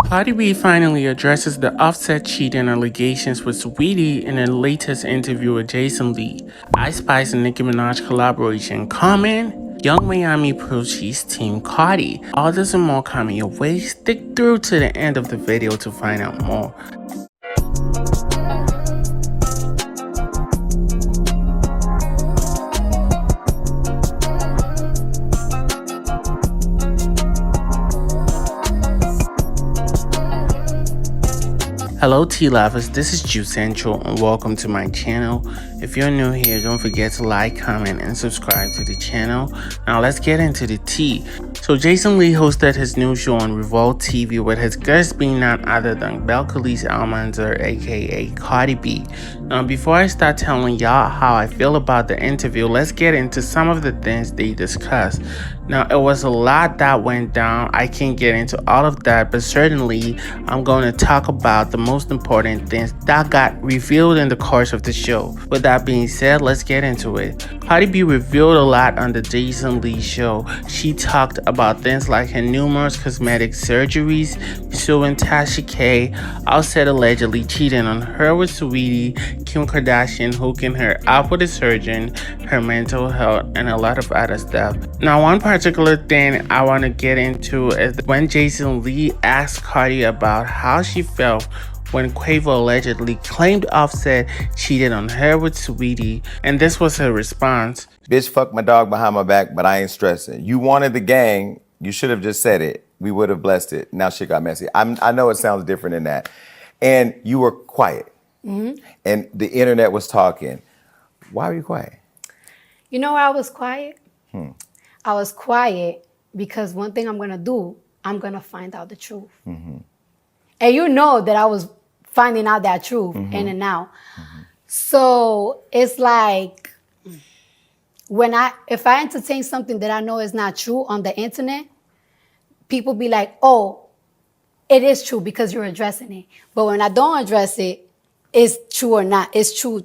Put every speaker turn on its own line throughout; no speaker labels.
Cardi B finally addresses the Offset cheating allegations with Saweetie in her latest interview with Jason Lee. Spice and Nicki Minaj collaboration coming. Young Miami proves she's Team Cardi. All this and more coming your way. Stick through to the end of the video to find out more. Hello tea lovers, this is Juice Central and welcome to my channel. If you're new here, don't forget to like, comment, and subscribe to the channel. Now let's get into the tea. So Jason Lee hosted his new show on Revolt TV with his guest being none other than Belcalis Almanzar aka Cardi B. Now before I start telling y'all how I feel about the interview, let's get into some of the things they discussed. Now it was a lot that went down. I can't get into all of that, but certainly I'm going to talk about the most important things that got revealed in the course of the show. With that being said, let's get into it. Cardi B revealed a lot on the Jason Lee show. She talked about things like her numerous cosmetic surgeries, suing Tasha K, Offset allegedly cheating on her with Saweetie, Kim Kardashian hooking her up with a surgeon, her mental health, and a lot of other stuff. Now, one particular thing I want to get into is when Jason Lee asked Cardi about how she felt when Quavo allegedly claimed Offset cheated on her with Saweetie, and this was her response.
Bitch, fuck my dog behind my back, but I ain't stressing. You wanted the gang, you should have just said it. We would have blessed it. Now shit got messy. I know it sounds different than that. And you were quiet. Mm-hmm. And the internet was talking. Why were you quiet?
You know why I was quiet? I was quiet because one thing I'm going to do, I'm going to find out the truth. Mm-hmm. And you know that I was finding out that truth in and out. Mm-hmm. So it's like if I entertain something that I know is not true on the internet, people be like, oh, it is true because you're addressing it. But when I don't address it, it's true or not, it's true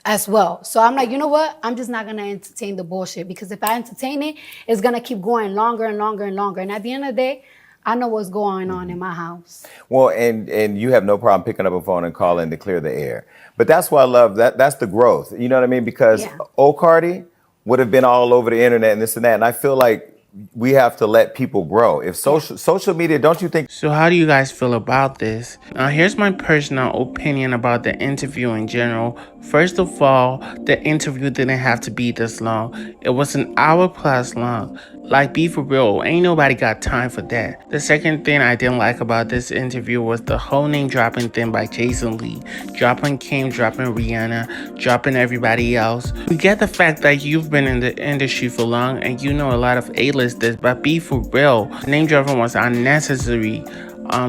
as well. So I'm like, you know what? I'm just not going to entertain the bullshit, because if I entertain it, it's going to keep going longer and longer and longer. And at the end of the day, I know what's going on in my house.
Well, and you have no problem picking up a phone and calling to clear the air. But that's why I love that. That's the growth. You know what I mean? Because old Cardi would have been all over the internet and this and that. And I feel like we have to let people grow. If social media, don't you think?
So how do you guys feel about this? Now here's my personal opinion about the interview in general. First of all, the interview didn't have to be this long. It was an hour plus long. Like, be for real, ain't nobody got time for that. The second thing I didn't like about this interview was the whole name dropping thing by Jason Lee. Dropping Kim, dropping Rihanna, dropping everybody else. We get the fact that you've been in the industry for long and you know a lot of A-listers, but be for real, name dropping was unnecessary.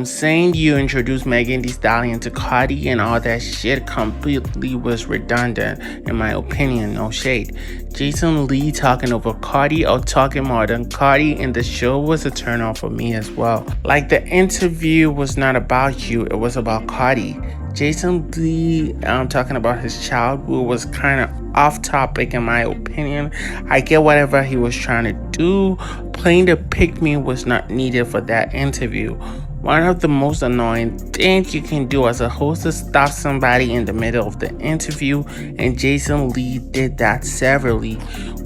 Saying you introduced Megan Thee Stallion to Cardi and all that shit completely was redundant, in my opinion, no shade. Jason Lee talking over Cardi or talking more than Cardi in the show was a turn off for me as well. Like, the interview was not about you, it was about Cardi. Jason Lee talking about his childhood was kind of off topic in my opinion. I get whatever he was trying to do. Playing the pick me was not needed for that interview. One of the most annoying things you can do as a host is stop somebody in the middle of the interview, and Jason Lee did that severally.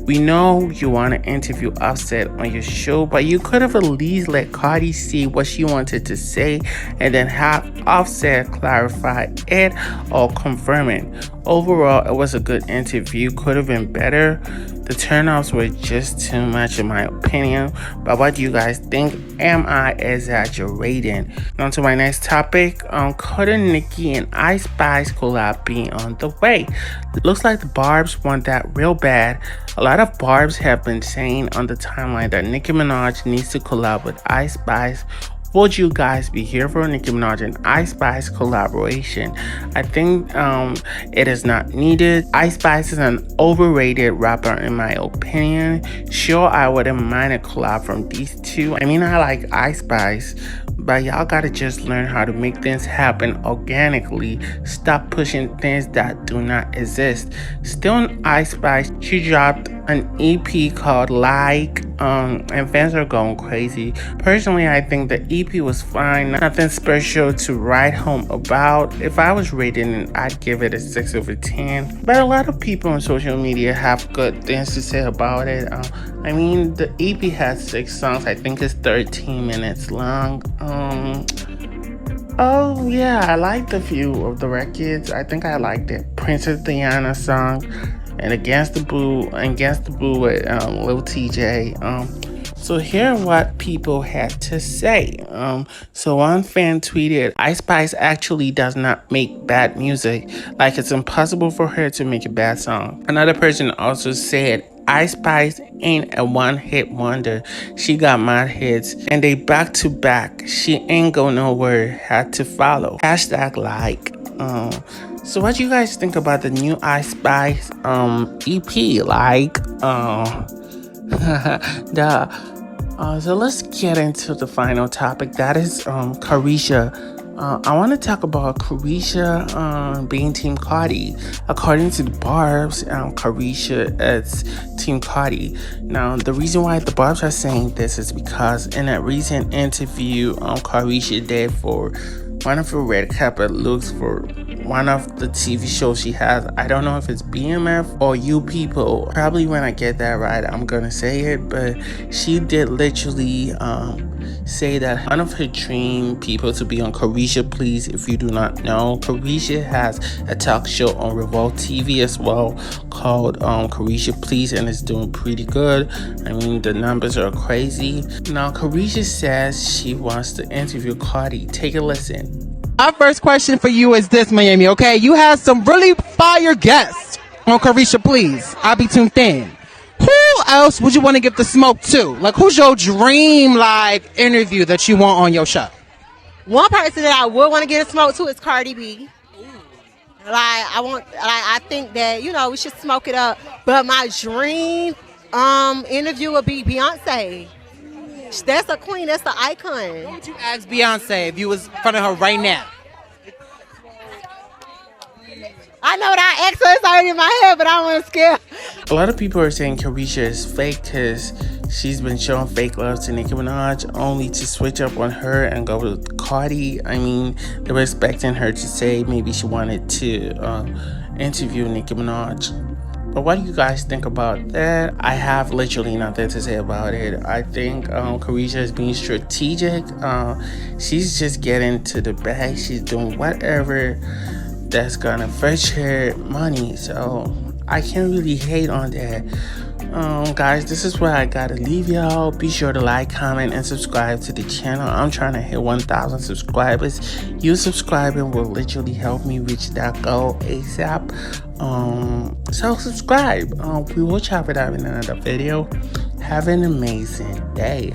We know you want to interview Offset on your show, but you could have at least let Cardi see what she wanted to say and then have Offset clarify it or confirm it. Overall, it was a good interview, could have been better. The turnoffs were just too much in my opinion, but what do you guys think? Am I exaggerating? On to my next topic, Cardi, Nicki, and Ice Spice collab being on the way. Looks like the Barbs want that real bad. A lot of Barbs have been saying on the timeline that Nicki Minaj needs to collab with Ice Spice. Would you guys be here for Nicki Minaj and Ice Spice collaboration? I think it is not needed. Ice Spice is an overrated rapper in my opinion. Sure, I wouldn't mind a collab from these two. I mean, I like Ice Spice, but y'all gotta just learn how to make things happen organically. Stop pushing things that do not exist. Still on Ice Spice, she dropped an EP called Like, and fans are going crazy. Personally, I think the EP was fine, nothing special to write home about. If I was rating it, I'd give it a 6 over 10. But a lot of people on social media have good things to say about it. I mean, the EP has 6 songs. I think it's 13 minutes long. Oh yeah, I liked a few of the records. I think I liked it. Princess Diana song and Against the Boo with Lil TJ. So here are what people had to say. So one fan tweeted, Ice Spice actually does not make bad music. Like it's impossible for her to make a bad song. Another person also said, Ice Spice ain't a one-hit wonder. She got mad hits and they back to back. She ain't go nowhere. Had to follow. Hashtag like. So what do you guys think about the new Ice Spice EP? Like, so let's get into the final topic. That is Caresha. I want to talk about Caresha being Team Cardi. According to the Barbs, Caresha is Team Cardi. Now, the reason why the Barbs are saying this is because in a recent interview Caresha did for one of her red carpet looks for one of the TV shows she has. I don't know if it's BMF or You People. Probably when I get that right, I'm gonna say it. But she did literally say that one of her dream people to be on Caresha Please. If you do not know, Caresha has a talk show on Revolt TV as well called Caresha Please, and it's doing pretty good. I mean, the numbers are crazy. Now, Caresha says she wants to interview Cardi. Take a listen.
Our first question for you is this, Miami, okay? You had some really fire guests on Caresha Please. I'll be tuned in. Who else would you want to give the smoke to? Like, who's your dream, like, interview that you want on your show?
One person that I would want to get a smoke to is Cardi B. I think that, we should smoke it up. But my dream interview would be Beyonce. That's a queen. That's an icon.
What would you ask Beyonce if you was in front of her right now?
I know that I asked her, it's already in my head, but I don't want to scare.
A lot of people are saying Caresha is fake because she's been showing fake love to Nicki Minaj only to switch up on her and go with Cardi. I mean, they were expecting her to say maybe she wanted to interview Nicki Minaj. But what do you guys think about that? I have literally nothing to say about it. I think Caresha is being strategic. She's just getting to the bag. She's doing whatever that's gonna fetch her money. So I can't really hate on that. Guys, this is where I gotta leave y'all. Be sure to like, comment, and subscribe to the channel. I'm trying to hit 1,000 subscribers. You subscribing will literally help me reach that goal ASAP. So subscribe. We will chop it up in another video. Have an amazing day.